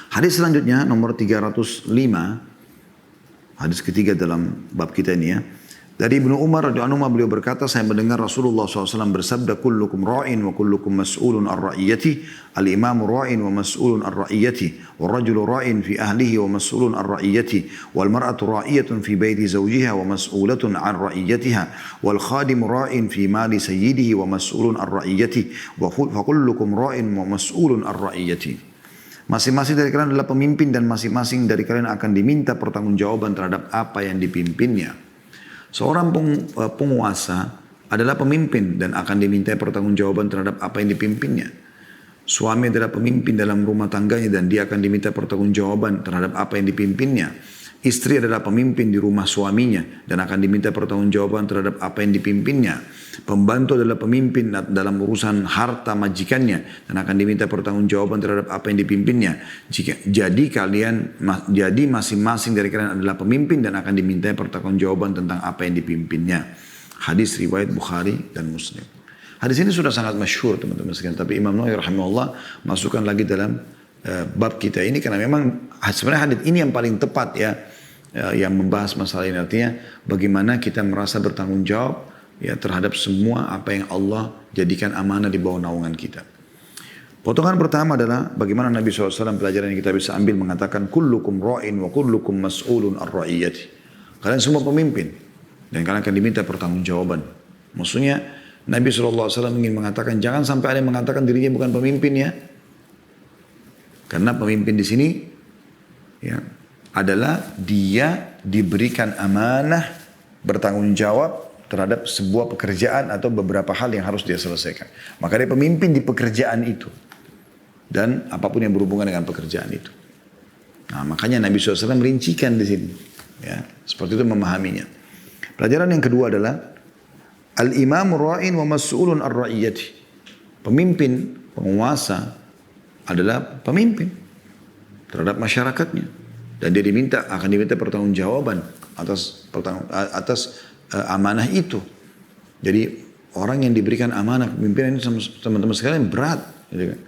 Hadis selanjutnya nomor 305, hadis ketiga dalam bab kita ini ya. Dari Ibnu Umar radhiyallahu anhu beliau berkata, saya mendengar Rasulullah SAW bersabda, kullukum ra'in wa kullukum mas'ulun ar ra'iyati, al-imamu ra'in wa mas'ulun ar ra'iyati, wal rajulu ra'in fi ahlihi wa mas'ulun ar ra'iyati, wal mar'atu ra'iyatun fi baiti zawjiha wa mas'ulatun an ra'iyatiha, wal khadimu ra'in fi mali sayyidihi wa mas'ulun ar ra'iyati, wa kullukum ra'in wa mas'ulun ar ra'iyati. Masing-masing dari kalian adalah pemimpin dan masing-masing dari kalian akan diminta pertanggungjawaban terhadap apa yang dipimpinnya. Seorang penguasa adalah pemimpin dan akan diminta pertanggungjawaban terhadap apa yang dipimpinnya. Suami adalah pemimpin dalam rumah tangganya dan dia akan diminta pertanggungjawaban terhadap apa yang dipimpinnya. Istri adalah pemimpin di rumah suaminya dan akan diminta pertanggungjawaban terhadap apa yang dipimpinnya. Pembantu adalah pemimpin dalam urusan harta majikannya dan akan diminta pertanggungjawaban terhadap apa yang dipimpinnya. Jadi masing-masing dari kalian adalah pemimpin dan akan diminta pertanggungjawaban tentang apa yang dipimpinnya. Hadis riwayat Bukhari dan Muslim. Hadis ini sudah sangat masyhur teman-teman sekalian, tapi Imam Nawawi rahimahullah masukkan lagi dalam bab kita ini karena memang sebenarnya hadis ini yang paling tepat ya, yang membahas masalah ini, artinya bagaimana kita merasa bertanggung jawab ya terhadap semua apa yang Allah jadikan amanah di bawah naungan kita. Potongan pertama adalah bagaimana Nabi SAW, pelajaran yang kita bisa ambil, mengatakan kullukum ra'in wa kullukum mas'ulun ar ra'iyati. Kalian semua pemimpin dan kalian akan diminta pertanggungjawaban. Maksudnya Nabi SAW ingin mengatakan jangan sampai ada yang mengatakan dirinya bukan pemimpin ya. Karena pemimpin di sini ya, adalah dia diberikan amanah bertanggung jawab terhadap sebuah pekerjaan atau beberapa hal yang harus dia selesaikan. Maka dia pemimpin di pekerjaan itu. Dan apapun yang berhubungan dengan pekerjaan itu. Nah, makanya Nabi SAW merincikan di sini. Ya, seperti itu memahaminya. Pelajaran yang kedua adalah al-imamu ra'in wa mas'ulun ar-ra'iyati. Pemimpin, penguasa adalah pemimpin terhadap masyarakatnya dan dia akan diminta pertanggungjawaban atas amanah itu. Jadi orang yang diberikan amanah kepemimpinan ini teman-teman sekalian berat, gitu kan?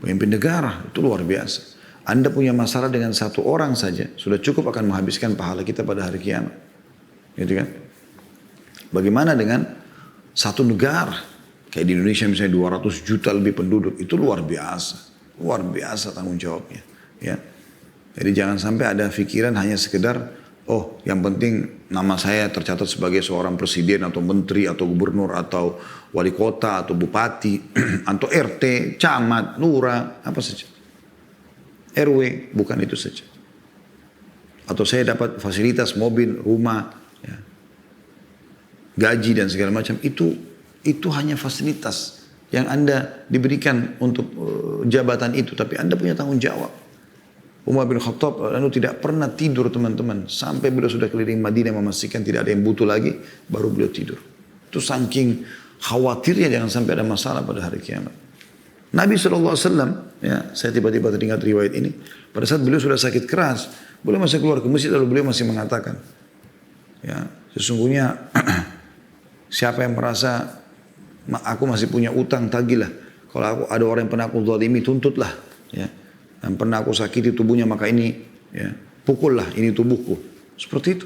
Pemimpin negara itu luar biasa. Anda punya masalah dengan satu orang saja sudah cukup akan menghabiskan pahala kita pada hari kiamat, gitu kan? Bagaimana dengan satu negara kayak di Indonesia misalnya 200 juta lebih penduduk, itu luar biasa. Luar biasa tanggung jawabnya. Ya. Jadi jangan sampai ada pikiran hanya sekedar, oh yang penting nama saya tercatat sebagai seorang presiden atau menteri atau gubernur atau wali kota atau bupati atau RT, camat, lurah, apa saja. RW, bukan itu saja. Atau saya dapat fasilitas mobil, rumah, ya, gaji dan segala macam, itu hanya fasilitas yang Anda diberikan untuk jabatan itu, tapi Anda punya tanggung jawab. Umar bin Khattab tidak pernah tidur teman-teman, sampai beliau sudah keliling Madinah memastikan tidak ada yang butuh lagi, baru beliau tidur. Itu saking khawatirnya jangan sampai ada masalah pada hari kiamat. Nabi SAW, ya, saya tiba-tiba teringat riwayat ini, pada saat beliau sudah sakit keras, beliau masih keluar ke masjid, lalu beliau masih mengatakan, ya, sesungguhnya siapa yang merasa aku masih punya utang, tagihlah. Kalau ada orang yang pernah aku zalimi, tuntutlah. Ya. Dan pernah aku sakiti tubuhnya, maka ini ya, pukullah, ini tubuhku. Seperti itu.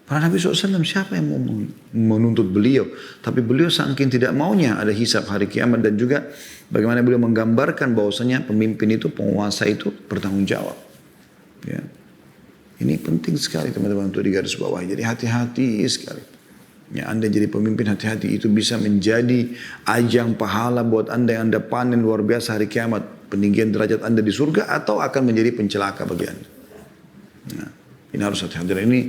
Para Nabi SAW, siapa yang mau menuntut beliau? Tapi beliau saking tidak maunya ada hisab hari kiamat, dan juga bagaimana beliau menggambarkan bahwasanya pemimpin itu, penguasa itu bertanggung jawab. Ya. Ini penting sekali teman-teman untuk digarisbawahi. Jadi hati-hati sekali. Ya, Anda jadi pemimpin, hati-hati, itu bisa menjadi ajang pahala buat Anda yang Anda panen luar biasa hari kiamat, peninggian derajat Anda di surga, atau akan menjadi pencelaka bagi Anda. Nah, ini harus hati-hati. Ini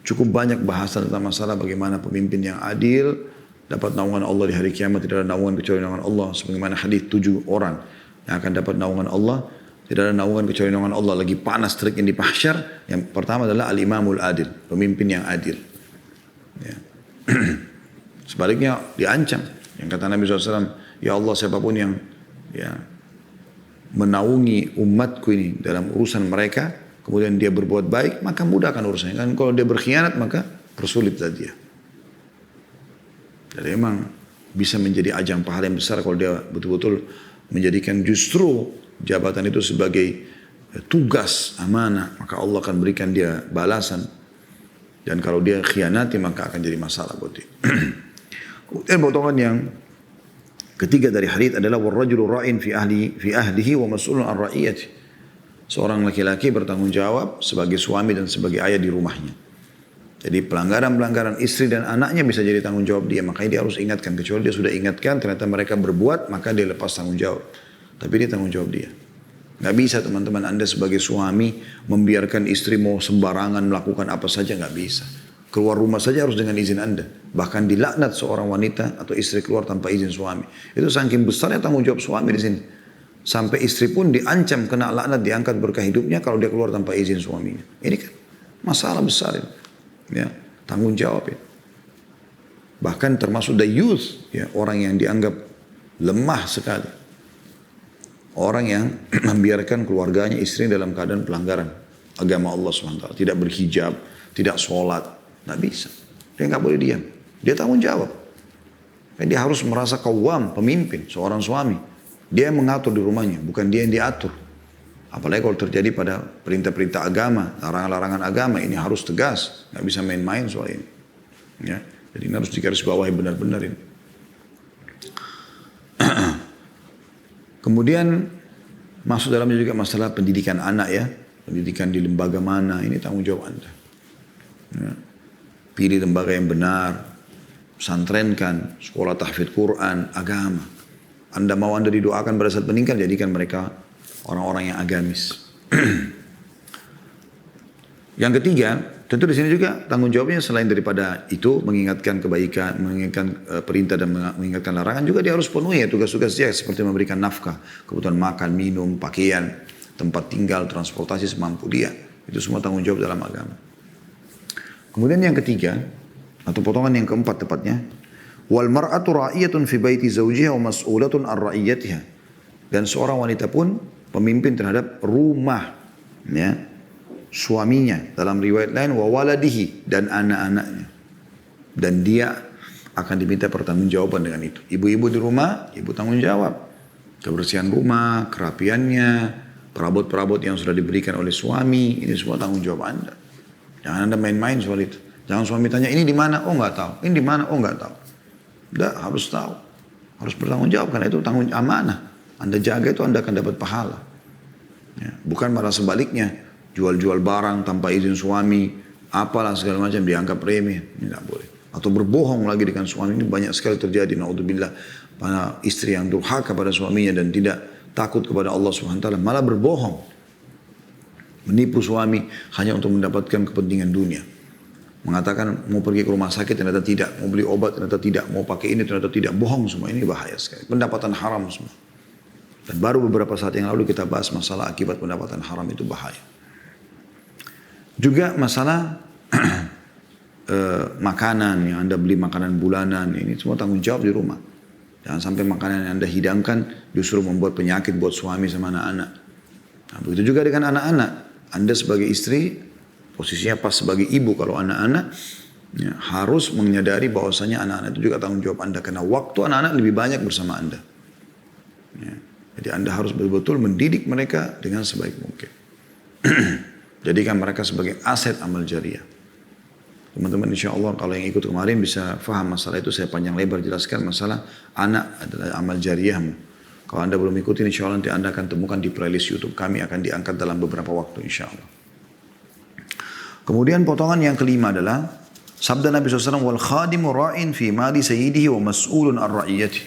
cukup banyak bahasan tentang masalah bagaimana pemimpin yang adil dapat naungan Allah di hari kiamat. Tidak ada naungan kecuali naungan Allah, sebagaimana hadis 7 orang yang akan dapat naungan Allah. Tidak ada naungan kecuali naungan Allah. Lagi panas teriknya di mahsyar. Yang pertama adalah al-imamul adil, pemimpin yang adil. Ya. Sebaliknya diancam. Yang kata Nabi SAW, ya Allah, siapapun yang ya menaungi umatku ini dalam urusan mereka, kemudian dia berbuat baik, maka mudahkan urusannya. Kan kalau dia berkhianat, maka persulitlah dia. Jadi memang bisa menjadi ajang pahala yang besar kalau dia betul-betul menjadikan justru jabatan itu sebagai tugas, amanah, maka Allah akan berikan dia balasan. Dan kalau dia khianati maka akan jadi masalah buat dia. Kemudian potongan yang ketiga dari hadits adalah warrajulu ra'in fi ahlihi wa mas'ulun an ra'iyati. Seorang laki-laki bertanggung jawab sebagai suami dan sebagai ayah di rumahnya. Jadi pelanggaran-pelanggaran istri dan anaknya bisa jadi tanggung jawab dia. Makanya dia harus ingatkan. Kecuali dia sudah ingatkan ternyata mereka berbuat, maka dia lepas tanggung jawab. Tapi dia tanggung jawab dia. Gak bisa teman-teman Anda sebagai suami membiarkan istri mau sembarangan melakukan apa saja, gak bisa. Keluar rumah saja harus dengan izin Anda. Bahkan dilaknat seorang wanita atau istri keluar tanpa izin suami. Itu saking besarnya tanggung jawab suami di sini. Sampai istri pun diancam kena laknat, diangkat berkah hidupnya kalau dia keluar tanpa izin suaminya. Ini kan masalah besar ini. Ya, tanggung jawab ya. Bahkan termasuk the youth, ya, orang yang dianggap lemah sekali. Orang yang membiarkan keluarganya, istrinya dalam keadaan pelanggaran agama Allah SWT. Tidak berhijab, tidak sholat. Nggak bisa. Dia nggak boleh diam. Dia tanggung jawab. Dan dia harus merasa kawam, pemimpin, seorang suami. Dia yang mengatur di rumahnya, bukan dia yang diatur. Apalagi kalau terjadi pada perintah-perintah agama, larangan-larangan agama, ini harus tegas. Nggak bisa main-main soal ini. Ya. Jadi ini harus digarisbawahi benar-benar ini. Kemudian masuk dalamnya juga masalah pendidikan anak ya. Pendidikan di lembaga mana, ini tanggung jawab Anda. Ya. Pilih lembaga yang benar, pesantrenkan, sekolah tahfidz Quran, agama. Anda mau Anda didoakan pada saat meninggal, jadikan mereka orang-orang yang agamis. Yang ketiga, tentu di sini juga tanggung jawabnya selain daripada itu mengingatkan kebaikan, mengingatkan perintah dan mengingatkan larangan, juga dia harus penuhi ya tugas-tugas dia seperti memberikan nafkah, kebutuhan makan, minum, pakaian, tempat tinggal, transportasi semampu dia. Itu semua tanggung jawab dalam agama. Kemudian yang ketiga, atau potongan yang keempat tepatnya, wal mar'atu ra'iyatun fi baiti zawjiha wa mas'ulatun an ra'iyatiha. Dan seorang wanita pun pemimpin terhadap rumah ya, suaminya, dalam riwayat lain wa waladihi, dan anak-anaknya. Dan dia akan diminta pertanggungjawaban dengan itu. Ibu-ibu di rumah, ibu tanggung jawab kebersihan rumah, kerapiannya, perabot-perabot yang sudah diberikan oleh suami, ini semua tanggung jawab Anda. Jangan Anda main-main soal itu. Jangan suami tanya, ini di mana? Oh nggak tahu. Ini di mana? Oh nggak tahu. Tidak, harus tahu. Harus bertanggung jawab karena itu tanggung amanah. Anda jaga itu Anda akan dapat pahala. Ya, bukan malah sebaliknya. Jual-jual barang tanpa izin suami, apalah segala macam dianggap remeh. Ini tidak boleh. Atau berbohong lagi dengan suami, ini banyak sekali terjadi. Naudzubillah, para istri yang durhaka pada suaminya dan tidak takut kepada Allah SWT, malah berbohong. Menipu suami hanya untuk mendapatkan kepentingan dunia. Mengatakan mau pergi ke rumah sakit ternyata tidak, mau beli obat ternyata tidak, mau pakai ini ternyata tidak, bohong semua. Ini bahaya sekali. Pendapatan haram semua. Dan baru beberapa saat yang lalu kita bahas masalah akibat pendapatan haram itu bahaya. Juga masalah makanan yang Anda beli, makanan bulanan, ini semua tanggung jawab di rumah. Jangan sampai makanan yang Anda hidangkan justru membuat penyakit buat suami sama anak-anak. Nah, begitu juga dengan anak-anak. Anda sebagai istri, posisinya pas sebagai ibu kalau anak-anak, ya, harus menyadari bahwasanya anak-anak itu juga tanggung jawab Anda. Karena waktu anak-anak lebih banyak bersama Anda. Ya, jadi Anda harus betul-betul mendidik mereka dengan sebaik mungkin. Jadikan mereka sebagai aset amal jariah. Teman-teman insya Allah kalau yang ikut kemarin bisa faham masalah itu. Saya panjang lebar jelaskan masalah anak adalah amal jariahmu. Kalau Anda belum ikutin insya Allah nanti Anda akan temukan di playlist YouTube kami, akan diangkat dalam beberapa waktu insya Allah. Kemudian potongan yang kelima adalah sabda Nabi SAW, wal khadimu ra'in fi mali sayyidihi wa mas'ulun ar ra'iyati.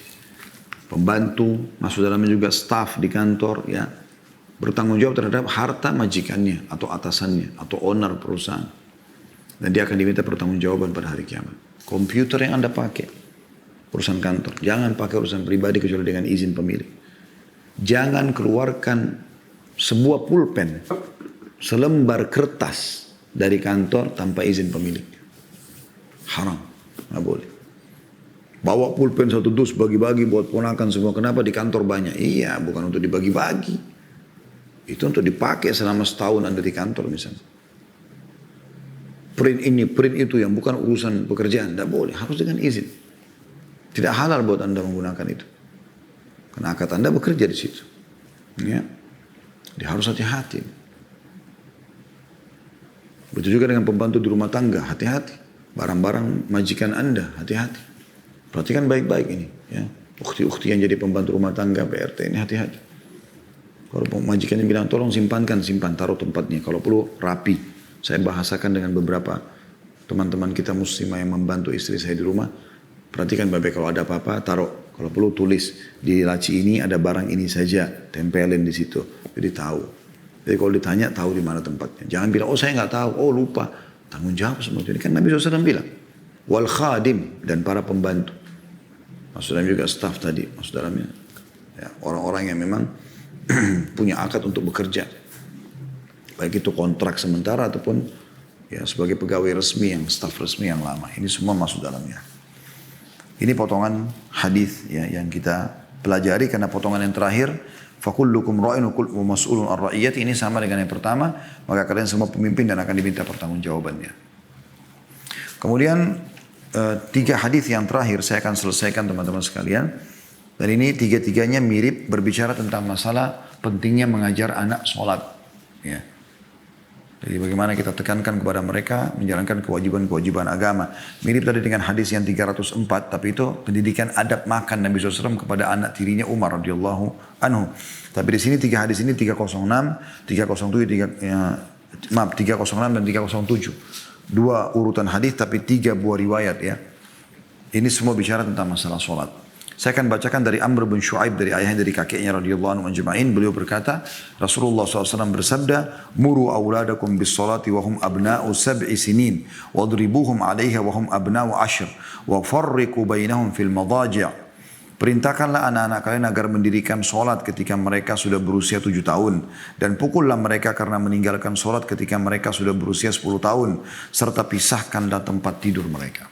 Pembantu, masuk dalamnya juga staff di kantor ya, bertanggung jawab terhadap harta majikannya atau atasannya atau owner perusahaan. Dan dia akan diminta pertanggungjawaban pada hari kiamat. Komputer yang Anda pakai, perusahaan kantor, jangan pakai urusan pribadi kecuali dengan izin pemilik. Jangan keluarkan sebuah pulpen, selembar kertas dari kantor tanpa izin pemilik. Haram, nggak boleh. Bawa pulpen satu dus bagi-bagi buat ponakan semua. Kenapa di kantor banyak? Iya, bukan untuk dibagi-bagi. Itu untuk dipakai selama setahun Anda di kantor misalnya. Print ini, print itu yang bukan urusan pekerjaan. Tidak boleh, harus dengan izin. Tidak halal buat Anda menggunakan itu. Karena akad Anda bekerja di situ. Ya. Dia harus hati-hati. Begitu juga dengan pembantu di rumah tangga, hati-hati. Barang-barang majikan Anda, hati-hati. Perhatikan baik-baik ini. Ya. Ukhti-ukhti yang jadi pembantu rumah tangga, PRT ini hati-hati. Kalau majikannya bilang tolong simpan, taruh tempatnya. Kalau perlu rapi. Saya bahasakan dengan beberapa teman-teman kita muslimah yang membantu istri saya di rumah. Perhatikan baik-baik, kalau ada apa-apa taruh. Kalau perlu tulis di laci ini ada barang ini saja, tempelin di situ. Jadi tahu. Jadi kalau ditanya tahu di mana tempatnya. Jangan bilang, oh saya nggak tahu, oh lupa. Tanggung jawab semua itu. Kan Nabi SAW bilang, wal khadim, dan para pembantu. Maksud dalamnya juga staff tadi. Maksud dalamnya ya, orang-orang yang memang punya akad untuk bekerja. Baik itu kontrak sementara ataupun ya sebagai pegawai resmi, yang staff resmi yang lama. Ini semua masuk dalamnya. Ini potongan hadis ya yang kita pelajari, karena potongan yang terakhir fakullukum ra'in wa mas'ulun ar-ra'iyati, ini sama dengan yang pertama, maka kalian semua pemimpin dan akan diminta pertanggungjawabannya. Kemudian 3 hadis yang terakhir saya akan selesaikan teman-teman sekalian. Dan ini 3-tiganya mirip, berbicara tentang masalah pentingnya mengajar anak sholat. Ya. Jadi bagaimana kita tekankan kepada mereka menjalankan kewajiban-kewajiban agama. Mirip tadi dengan hadis yang 304, tapi itu pendidikan adab makan Nabi SAW kepada anak tirinya Umar radhiyallahu anhu. Tapi di sini 3 hadis ini 306, 307, 306 dan 307. 2 urutan hadis tapi 3 buah riwayat ya. Ini semua bicara tentang masalah sholat. Saya akan bacakan dari Amr bin Shu'aib, dari ayahnya, dari kakeknya radhiyallahu anhu ajma'in. Beliau berkata, Rasulullah SAW bersabda, muru awladakum bis salati wa hum abna'u sab'i sinin, wadribuhum 'alaiha wa hum abna'u 'ashr, wa farriqu bainahum fil madaji'. Perintahkanlah anak-anak kalian agar mendirikan solat ketika mereka sudah berusia 7 tahun. Dan pukullah mereka karena meninggalkan solat ketika mereka sudah berusia 10 tahun. Serta pisahkanlah tempat tidur mereka.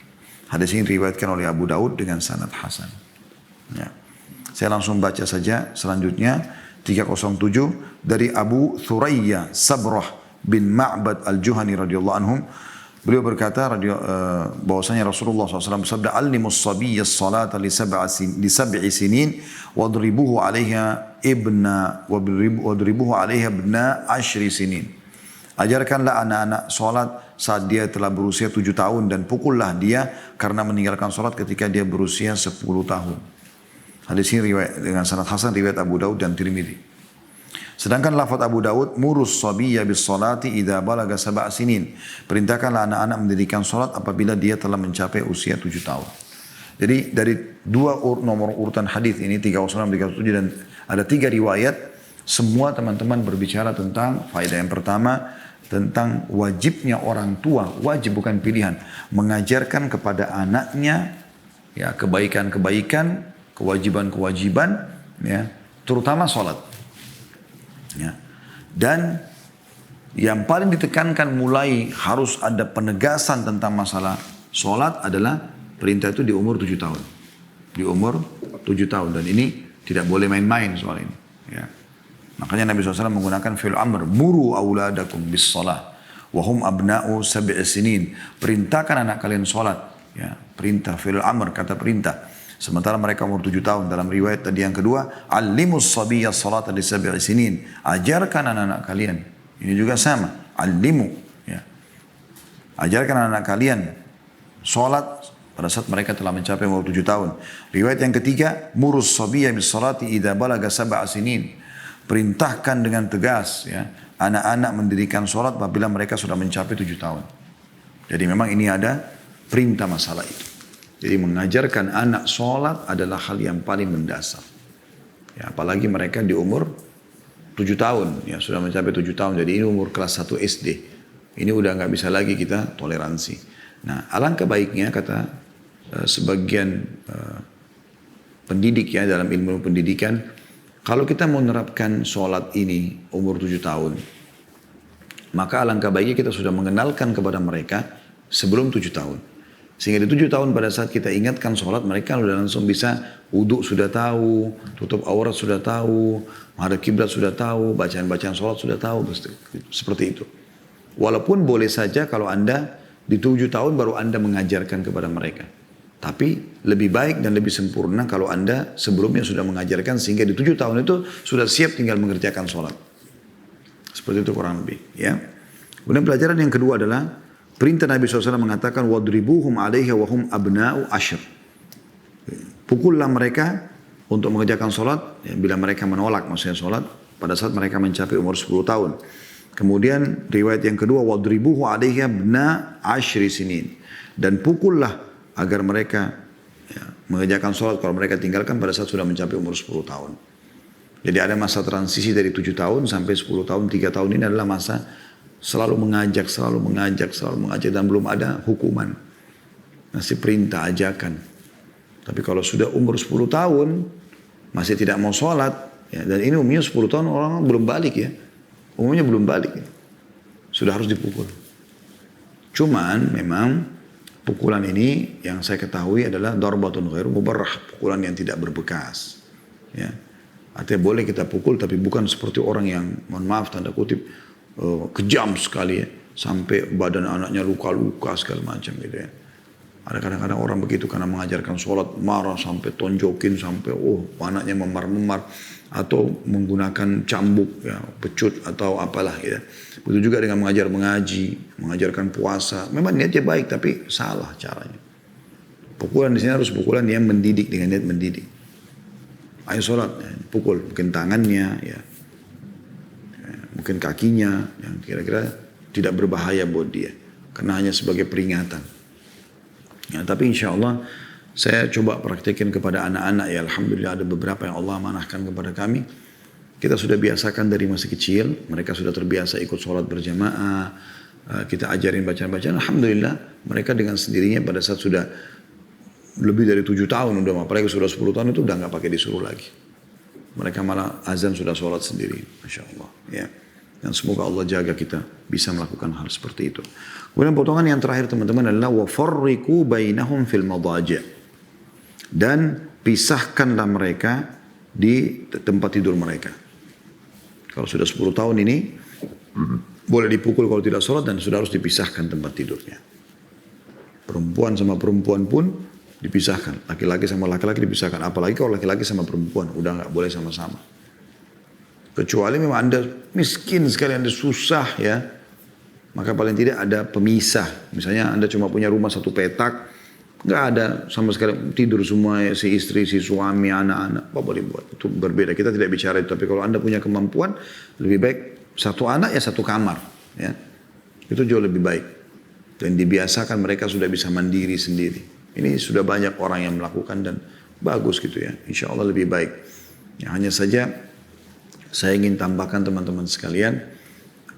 Hadis ini diriwayatkan oleh Abu Daud dengan sanad hasan. Ya. Saya langsung baca saja selanjutnya 307 dari Abu Thurayya Sabrah bin Ma'bad al-Juhani radhiyallahu anhum. Beliau berkata bahwasanya Rasulullah SAW bersabda, "Allimus sabiyya as-salata li sab'i sinin wadribuhu 'alaiha wadribuhu 'alaiha ibna 10 sinin." Ajarkanlah anak-anak salat saat dia telah berusia 7 tahun dan pukullah dia karena meninggalkan salat ketika dia berusia 10 tahun. Hadis ini riwayat dengan sanad hasan riwayat Abu Daud dan Tirmidzi. Sedangkan lafaz Abu Daud, murus sabiyya bis salati idza balaga 7 sinin. Perintahkanlah anak-anak mendirikan salat apabila dia telah mencapai usia 7 tahun. Jadi dari 2 nomor urutan hadis ini 306, 307 dan ada 3 riwayat, semua teman-teman berbicara tentang faedah yang pertama, tentang wajibnya orang tua, wajib bukan pilihan, mengajarkan kepada anaknya ya kebaikan-kebaikan, kewajiban-kewajiban, ya, terutama sholat. Ya. Dan yang paling ditekankan mulai harus ada penegasan tentang masalah sholat adalah perintah itu di umur 7 tahun. Di umur 7 tahun. Dan ini tidak boleh main-main soal ini. Ya. Makanya Nabi SAW menggunakan fi'il amr. Muru awladakum bis sholat. Wahum abna'u 7 sinin. Perintahkan anak kalian sholat. Ya. Perintah fi'il amr, kata perintah. Sementara mereka umur 7 tahun. Dalam riwayat tadi yang kedua, allimus sabiyya salata li 7 sinin. Ajarkan anak-anak kalian. Ini juga sama. Allimu. Ya. Ajarkan anak-anak kalian salat pada saat mereka telah mencapai umur 7 tahun. Riwayat yang ketiga, murus sabiyya bis salati idza balaga 7 sinin. Perintahkan dengan tegas ya, anak-anak mendirikan salat apabila mereka sudah mencapai 7 tahun. Jadi memang ini ada perintah masalah itu. Jadi mengajarkan anak sholat adalah hal yang paling mendasar. Ya, apalagi mereka di umur 7 tahun. Ya, sudah mencapai 7 tahun. Jadi ini umur kelas 1 SD. Ini udah nggak bisa lagi kita toleransi. Nah, alangkah baiknya kata sebagian pendidik ya dalam ilmu pendidikan, kalau kita mau menerapkan sholat ini umur 7 tahun, maka alangkah baiknya kita sudah mengenalkan kepada mereka sebelum 7 tahun. Sehingga di 7 tahun pada saat kita ingatkan sholat, mereka sudah langsung bisa wudhu sudah tahu, tutup aurat sudah tahu, menghadap kiblat sudah tahu, bacaan-bacaan sholat sudah tahu, seperti itu. Walaupun boleh saja kalau Anda di 7 tahun baru Anda mengajarkan kepada mereka. Tapi lebih baik dan lebih sempurna kalau Anda sebelumnya sudah mengajarkan sehingga di 7 tahun itu sudah siap tinggal mengerjakan sholat. Seperti itu kurang lebih. Ya. Kemudian pelajaran yang kedua adalah perintah Nabi SAW mengatakan wadribuhum 'alaiha wa hum abna'u asyr. Pukullah mereka untuk mengerjakan sholat ya, bila mereka menolak maksudnya sholat pada saat mereka mencapai umur 10 tahun. Kemudian riwayat yang kedua wadribuhu 'alaiha ibna 10 sinin, dan pukullah agar mereka ya, mengerjakan sholat kalau mereka tinggalkan pada saat sudah mencapai umur 10 tahun. Jadi ada masa transisi dari 7 tahun sampai 10 tahun, 3 tahun ini adalah masa selalu mengajak dan belum ada hukuman. Masih perintah, ajakan. Tapi kalau sudah umur 10 tahun masih tidak mau sholat, ya, dan ini umumnya 10 tahun orang belum balik ya. Umumnya belum balik ya. Sudah harus dipukul. Cuman memang pukulan ini yang saya ketahui adalah darbatun ghairu mubarrah, pukulan yang tidak berbekas. Ya. Artinya boleh kita pukul tapi bukan seperti orang yang mohon maaf tanda kutip kejam sekali ya, sampai badan anaknya luka-luka segala macam gitu ya. Ada kadang-kadang orang begitu karena mengajarkan sholat marah sampai tonjokin sampai anaknya memar-memar atau menggunakan cambuk ya, pecut atau apalah gitu. Begitu juga dengan mengajarkan puasa. Memang niatnya baik tapi salah caranya. Pukulan di sini harus pukulan yang mendidik dengan niat mendidik. Ayo sholat, ya, pukul mungkin tangannya ya. Mungkin kakinya yang kira-kira tidak berbahaya buat dia karena hanya sebagai peringatan ya, tapi insya Allah saya coba praktekin kepada anak-anak ya, alhamdulillah ada beberapa yang Allah amanahkan kepada kami. Kita sudah biasakan dari masih kecil, mereka sudah terbiasa ikut sholat berjamaah, kita ajarin bacaan-bacaan, alhamdulillah mereka dengan sendirinya pada saat sudah lebih dari 7 tahun udah, apalagi sudah 10 tahun itu udah nggak pakai disuruh lagi. Mereka malah azan sudah sholat sendiri, masya Allah ya. Dan semoga Allah jaga kita bisa melakukan hal seperti itu. Kemudian potongan yang terakhir teman-teman adalah wafarriqu bainahum fil madaji'. Dan pisahkanlah mereka di tempat tidur mereka. Kalau sudah 10 tahun ini boleh dipukul kalau tidak sholat dan sudah harus dipisahkan tempat tidurnya. Perempuan sama perempuan pun dipisahkan. Laki-laki sama laki-laki dipisahkan. Apalagi kalau laki-laki sama perempuan udah nggak boleh sama-sama. Kecuali memang Anda miskin sekali, Anda susah ya. Maka paling tidak ada pemisah. Misalnya Anda cuma punya rumah 1 petak. Nggak ada sama sekali tidur semua ya, si istri, si suami, anak-anak. Apa boleh buat? Itu berbeda. Kita tidak bicara itu. Tapi kalau Anda punya kemampuan, lebih baik 1 anak ya 1 kamar. Ya. Itu jauh lebih baik. Dan dibiasakan mereka sudah bisa mandiri sendiri. Ini sudah banyak orang yang melakukan dan bagus gitu ya. Insya Allah lebih baik. Ya, hanya saja saya ingin tambahkan teman-teman sekalian,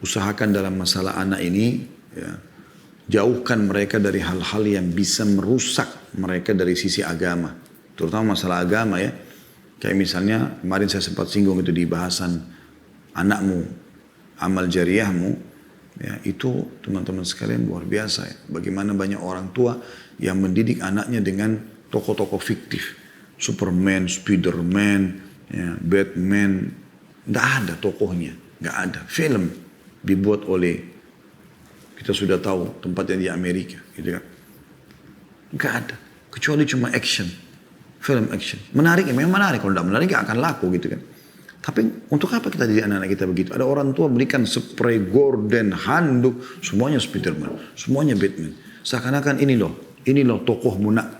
usahakan dalam masalah anak ini, ya, jauhkan mereka dari hal-hal yang bisa merusak mereka dari sisi agama. Terutama masalah agama ya. Kayak misalnya, kemarin saya sempat singgung itu di bahasan anakmu, amal jariahmu, ya, itu teman-teman sekalian luar biasa ya. Bagaimana banyak orang tua yang mendidik anaknya dengan tokoh-tokoh fiktif. Superman, Spiderman, ya, Batman. Nggak ada tokohnya, nggak ada. Film dibuat oleh, kita sudah tahu tempatnya di Amerika, gitu kan. Nggak ada, kecuali cuma action, film action. Menarik, memang menarik. Kalau nggak menarik nggak akan laku, gitu kan. Tapi untuk apa kita didik anak-anak kita begitu? Ada orang tua berikan spray gorden, handuk, semuanya Spiderman, semuanya Batman. Seakan-akan ini loh tokohmu nak.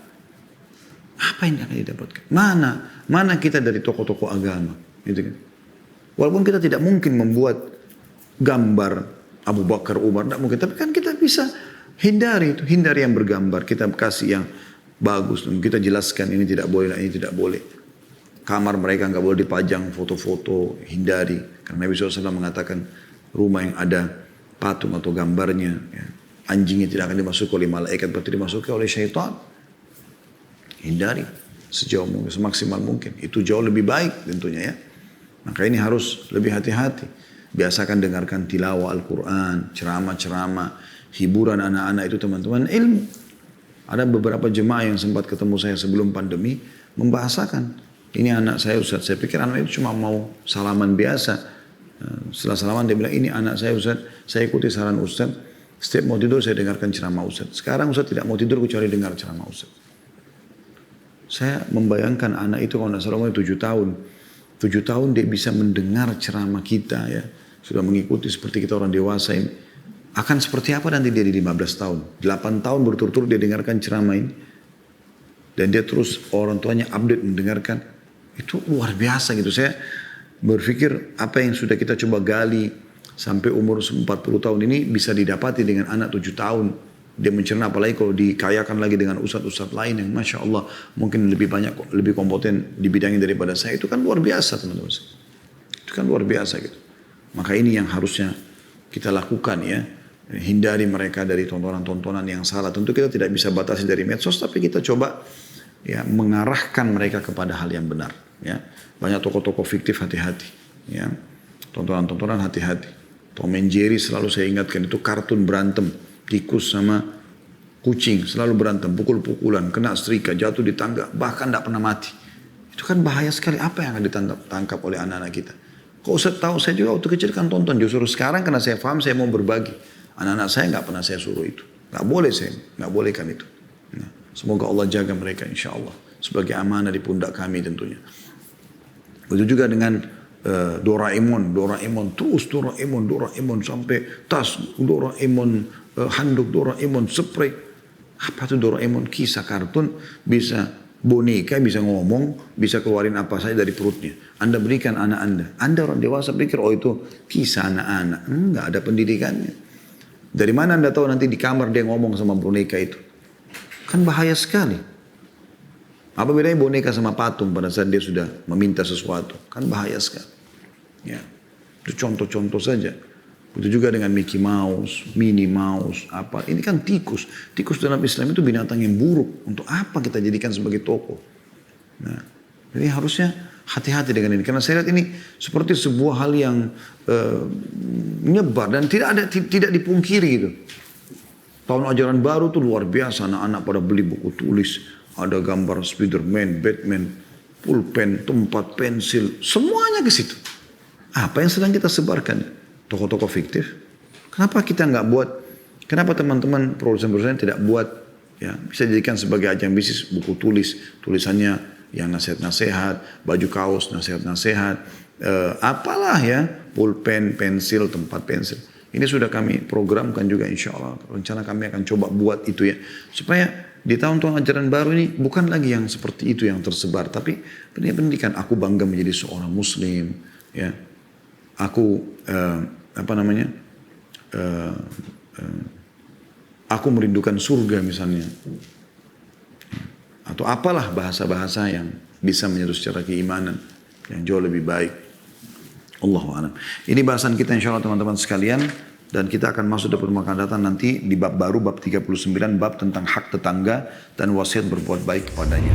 Apa yang akan didapatkan? Mana kita dari tokoh-tokoh agama, gitu kan. Walaupun kita tidak mungkin membuat gambar Abu Bakar, Umar, tidak mungkin. Tapi kan kita bisa hindari itu. Hindari yang bergambar. Kita kasih yang bagus. Dan kita jelaskan ini tidak boleh, ini tidak boleh. Kamar mereka nggak boleh dipajang foto-foto. Hindari. Karena Nabi SAW mengatakan rumah yang ada patung atau gambarnya. Ya, anjingnya tidak akan dimasuki oleh malaikat. Berarti dimasuki oleh syaitan. Hindari. Sejauh mungkin, semaksimal mungkin. Itu jauh lebih baik tentunya ya. Maka ini harus lebih hati-hati. Biasakan dengarkan tilawah Al-Quran, ceramah-ceramah, hiburan anak-anak itu teman-teman ilmu. Ada beberapa jemaah yang sempat ketemu saya sebelum pandemi, membahasakan. Ini anak saya Ustaz, saya pikir anak itu cuma mau salaman biasa. Setelah salaman dia bilang, ini anak saya Ustaz, saya ikuti saran Ustaz. Setiap mau tidur saya dengarkan ceramah Ustaz. Sekarang Ustaz tidak mau tidur kecuali dengar ceramah Ustaz. Saya membayangkan anak itu kalau tidak salah umurnya 7 tahun. 7 tahun dia bisa mendengar ceramah kita ya. Sudah mengikuti seperti kita orang dewasa ini. akan seperti apa nanti dia di 15 tahun. 8 tahun berturut-turut dia dengarkan ceramah ini. Dan dia terus orang tuanya update mendengarkan. Itu luar biasa gitu. Saya berpikir apa yang sudah kita coba gali sampai umur 40 tahun ini bisa didapati dengan anak 7 tahun. Dia mencerna, apalagi kalau dikayakan lagi dengan ustadz-ustadz lain yang Masya Allah mungkin lebih banyak, lebih kompeten di bidangnya daripada saya. Itu kan luar biasa teman-teman. Itu kan luar biasa gitu. Maka ini yang harusnya kita lakukan ya. Hindari mereka dari tontonan-tontonan yang salah. Tentu kita tidak bisa batasi dari medsos, tapi kita coba ya mengarahkan mereka kepada hal yang benar. Ya, banyak tokoh-tokoh fiktif, hati-hati. Ya, tontonan-tontonan hati-hati. Tom and Jerry selalu saya ingatkan, itu kartun berantem, tikus sama kucing selalu berantem, pukul-pukulan, kena setrika, jatuh di tangga, bahkan tidak pernah mati. Itu kan bahaya sekali. Apa yang akan ditangkap oleh anak-anak kita? Kok Ustaz tahu? Saya juga waktu kecil kan tonton. Justru sekarang karena saya paham, saya mau berbagi. Anak-anak saya nggak pernah saya suruh itu. Nggak boleh saya, nggak bolehkan itu. Nah, semoga Allah jaga mereka insya Allah. Sebagai amanah di pundak kami tentunya. Begitu juga dengan Doraemon sampai tas Doraemon, handuk Doraemon, spray. Apa itu Doraemon? Kisah kartun, bisa boneka, bisa ngomong, bisa keluarin apa saja dari perutnya. Anda berikan anak Anda. Anda orang dewasa pikir, oh itu kisah anak-anak. Enggak ada pendidikannya. Dari mana Anda tahu nanti di kamar dia ngomong sama boneka itu? Kan bahaya sekali. Apa bedanya boneka sama patung pada saat dia sudah meminta sesuatu? Kan bahaya sekali. Ya, itu contoh-contoh saja. Itu juga dengan Mickey Mouse, Minnie Mouse, apa. Ini kan tikus. Tikus dalam Islam itu binatang yang buruk. Untuk apa kita jadikan sebagai tokoh? Nah, jadi harusnya hati-hati dengan ini. Karena saya lihat ini seperti sebuah hal yang menyebar dan tidak dipungkiri gitu. Tahun ajaran baru tuh luar biasa. Anak-anak pada beli buku tulis. Ada gambar Spiderman, Batman, pulpen, tempat, pensil. Semuanya ke situ. Apa yang sedang kita sebarkan? Tokoh-tokoh fiktif. Kenapa kita nggak buat? Kenapa teman-teman produsen-produsen tidak buat? Ya, bisa dijadikan sebagai ajang bisnis buku tulisannya yang nasihat-nasihat, baju kaos nasihat-nasihat, apalah ya, pulpen, pensil, tempat pensil. Ini sudah kami programkan juga insya Allah. Rencana kami akan coba buat itu ya, supaya di tahun-tahun ajaran baru ini bukan lagi yang seperti itu yang tersebar, tapi pendidikan. Aku bangga menjadi seorang Muslim, ya. Aku aku merindukan surga misalnya. Atau apalah bahasa-bahasa yang bisa menyentuh secara keimanan yang jauh lebih baik. Allahu a'lam. Ini bahasan kita insyaallah teman-teman sekalian, dan kita akan masuk dalam pertemuan akan datang nanti di bab baru, bab 39, bab tentang hak tetangga dan wasiat berbuat baik kepadanya.